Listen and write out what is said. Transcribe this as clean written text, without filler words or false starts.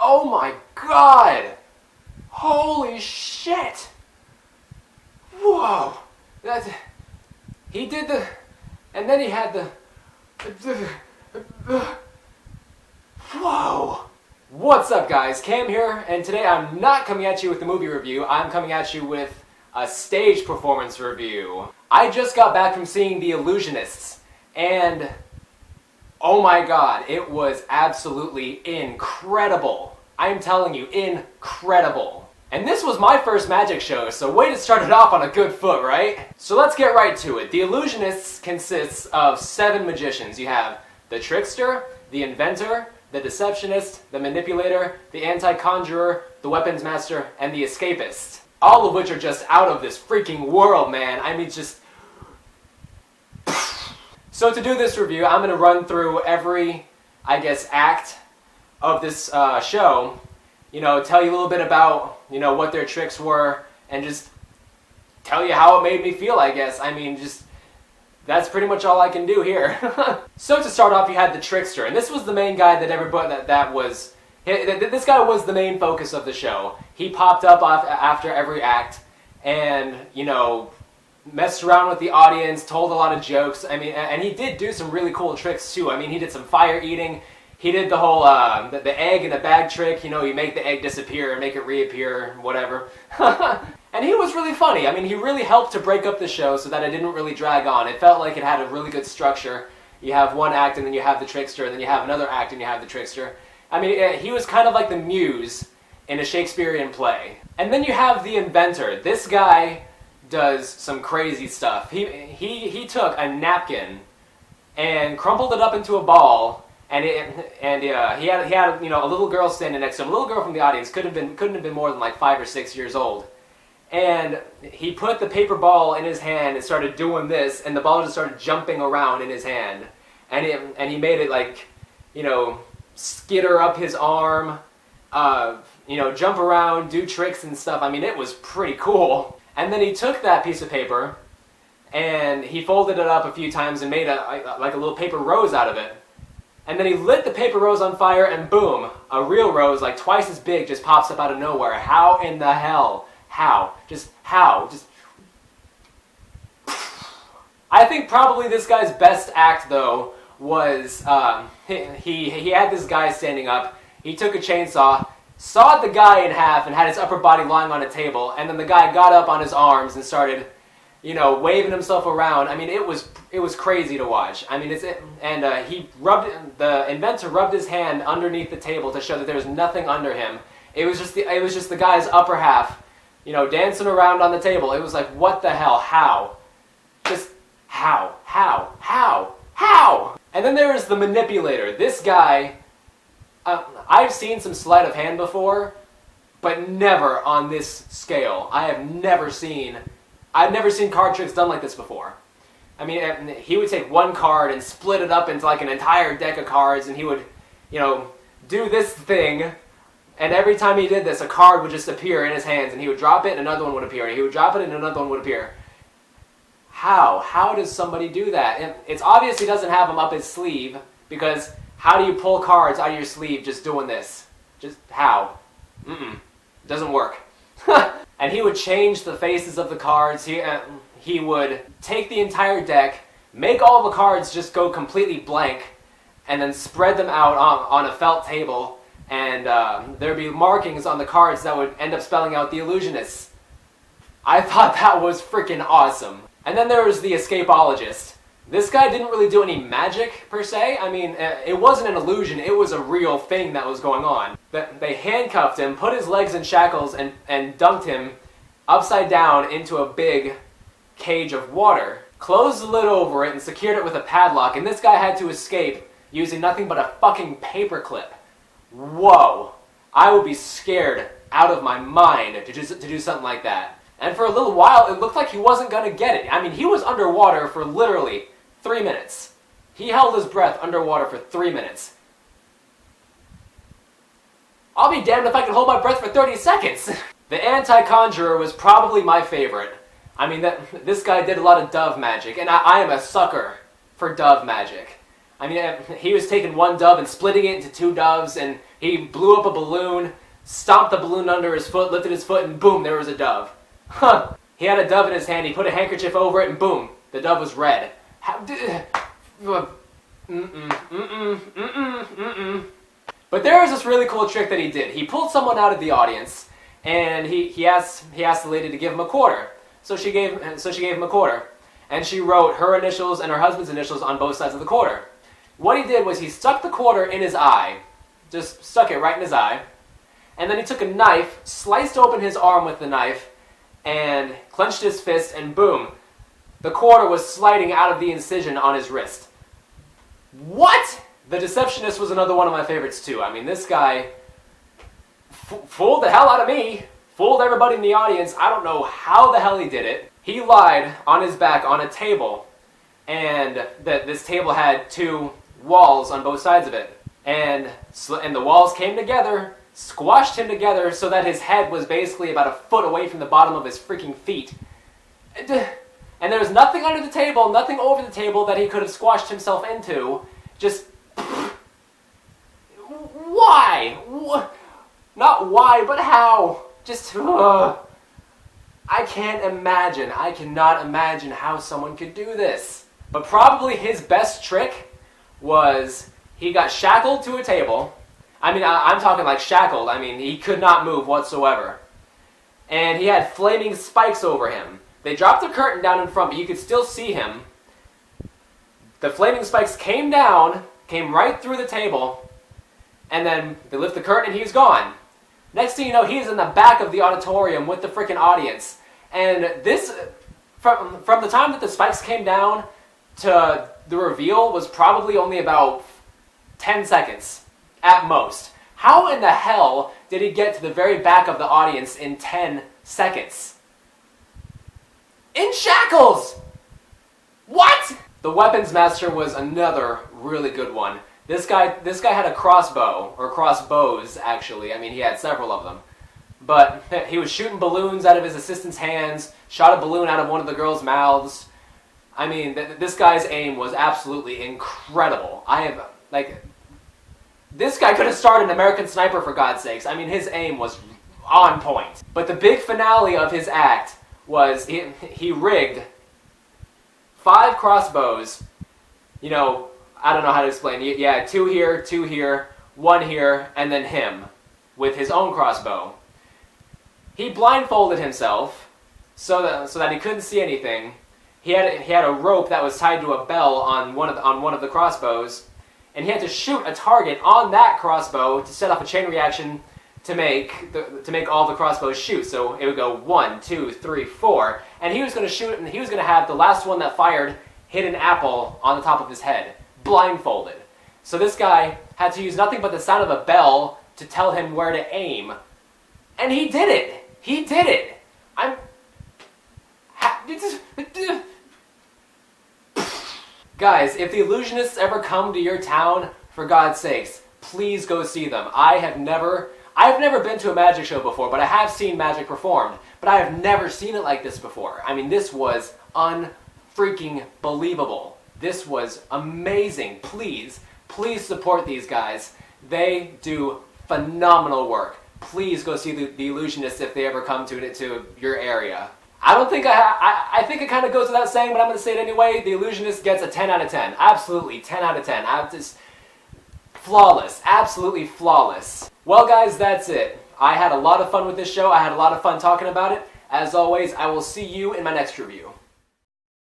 Oh my god! Holy shit! Whoa! He did the... And then he had the... Whoa! What's up guys, Cam here, and today I'm not coming at you with a movie review, I'm coming at you with a stage performance review. I just got back from seeing the Illusionists, and oh my god, it was absolutely incredible. I'm telling you, incredible. And this was my first magic show, so way to start it off on a good foot, right? So let's get right to it. The Illusionists consists of 7 magicians. You have the Trickster, the Inventor, the Deceptionist, the Manipulator, the Anticonjurer, the Weapons Master, and the Escapist. All of which are just out of this freaking world, man. I mean, just... So to do this review, I'm going to run through every, I guess, act of this show. You know, tell you a little bit about, you know, what their tricks were, and just tell you how it made me feel, I guess. I mean, just... That's pretty much all I can do here. So to start off, you had the Trickster, and this was the main guy that everybody this guy was the main focus of the show. He popped up after every act, and you know, messed around with the audience, told a lot of jokes. I mean, and he did do some really cool tricks too. I mean, he did some fire eating. He did the whole the egg in a bag trick. You know, you make the egg disappear and make it reappear, whatever. And he was really funny. I mean, he really helped to break up the show so that it didn't really drag on. It felt like it had a really good structure. You have one act and then you have the Trickster, and then you have another act and you have the Trickster. I mean, he was kind of like the muse in a Shakespearean play. And then you have the Inventor. This guy does some crazy stuff. He took a napkin and crumpled it up into a ball, and he had you know, a little girl standing next to him. A little girl from the audience couldn't have been more than like 5 or 6 years old. And he put the paper ball in his hand and started doing this, and the ball just started jumping around in his hand. And he made it like, you know, skitter up his arm, you know, jump around, do tricks and stuff. I mean, it was pretty cool. And then he took that piece of paper and he folded it up a few times and made like a little paper rose out of it. And then he lit the paper rose on fire, and boom, a real rose like twice as big just pops up out of nowhere. How in the hell? How? Just how? Just... I think probably this guy's best act, though, was he had this guy standing up. He took a chainsaw, sawed the guy in half, and had his upper body lying on a table. And then the guy got up on his arms and started, you know, waving himself around. I mean, it was crazy to watch. I mean, the Inventor rubbed his hand underneath the table to show that there was nothing under him. It was just the guy's upper half, you know, dancing around on the table. It was like, what the hell? How? Just how? And then there is the Manipulator. This guy, I've seen some sleight of hand before, but never on this scale. I've never seen card tricks done like this before. I mean, he would take one card and split it up into like an entire deck of cards, and he would, you know, do this thing. And every time he did this, a card would just appear in his hands, and he would drop it, and another one would appear, and he would drop it, and another one would appear. How? How does somebody do that? And it's obvious he doesn't have them up his sleeve, because how do you pull cards out of your sleeve just doing this? Just how? Doesn't work. And he would change the faces of the cards. He would take the entire deck, make all the cards just go completely blank, and then spread them out on a felt table. And there'd be markings on the cards that would end up spelling out the Illusionists. I thought that was freaking awesome. And then there was the escapeologist. This guy didn't really do any magic, per se. I mean, it wasn't an illusion, it was a real thing that was going on. They handcuffed him, put his legs in shackles, and dumped him upside down into a big cage of water. Closed the lid over it and secured it with a padlock, and this guy had to escape using nothing but a fucking paperclip. Whoa, I would be scared out of my mind to do something like that. And for a little while, it looked like he wasn't going to get it. I mean, he was underwater for literally 3 minutes. He held his breath underwater for 3 minutes. I'll be damned if I can hold my breath for 30 seconds. The anticonjurer was probably my favorite. I mean, this guy did a lot of dove magic, and I am a sucker for dove magic. I mean, he was taking one dove and splitting it into two doves, and he blew up a balloon, stomped the balloon under his foot, lifted his foot, and boom, there was a dove. Huh. He had a dove in his hand, he put a handkerchief over it, and boom, the dove was red. But there was this really cool trick that he did. He pulled someone out of the audience, and he asked the lady to give him a quarter. So she gave him a quarter, and she wrote her initials and her husband's initials on both sides of the quarter. What he did was he stuck the quarter in his eye, just stuck it right in his eye, and then he took a knife, sliced open his arm with the knife, and clenched his fist, and boom, the quarter was sliding out of the incision on his wrist. What? The Deceptionist was another one of my favorites too. I mean, this guy fooled the hell out of me, fooled everybody in the audience. I don't know how the hell he did it. He lied on his back on a table, and this table had two walls on both sides of it. And the walls came together, squashed him together so that his head was basically about a foot away from the bottom of his freaking feet. And there was nothing under the table, nothing over the table that he could have squashed himself into. Just... why? Not why, but how? Just... I can't imagine. I cannot imagine how someone could do this. But probably his best trick was he got shackled to a table. I mean, I'm talking like shackled. I mean, he could not move whatsoever. And he had flaming spikes over him. They dropped the curtain down in front, but you could still see him. The flaming spikes came down, came right through the table, and then they lift the curtain and he's gone. Next thing you know, he's in the back of the auditorium with the freaking audience. And this, from the time that the spikes came down to the reveal, was probably only about 10 seconds at most. How in the hell did he get to the very back of the audience in 10 seconds? In shackles! What? The weapons master was another really good one. This guy had a crossbow, or crossbows actually. I mean, he had several of them. But he was shooting balloons out of his assistant's hands, shot a balloon out of one of the girls' mouths. I mean, this guy's aim was absolutely incredible. This guy could have starred in American Sniper, for God's sakes. I mean, his aim was on point. But the big finale of his act was he rigged 5 crossbows. You know, I don't know how to explain. Yeah, 2 here, 1 here, and then him with his own crossbow. He blindfolded himself so that he couldn't see anything. He had a rope that was tied to a bell on one of the crossbows, and he had to shoot a target on that crossbow to set off a chain reaction to make all the crossbows shoot. So it would go 1, 2, 3, 4, and he was going to shoot, and he was going to have the last one that fired hit an apple on the top of his head, blindfolded. So this guy had to use nothing but the sound of a bell to tell him where to aim, and he did it. He did it. Guys, if the Illusionists ever come to your town, for God's sakes, please go see them. I've never been to a magic show before, but I have seen magic performed. But I have never seen it like this before. I mean, this was unfreaking believable. This was amazing. Please, please support these guys. They do phenomenal work. Please go see the Illusionists if they ever come to your area. I think it kind of goes without saying, but I'm going to say it anyway. The Illusionist gets a 10 out of 10. Absolutely, 10 out of 10. Flawless. Absolutely flawless. Well, guys, that's it. I had a lot of fun with this show. I had a lot of fun talking about it. As always, I will see you in my next review.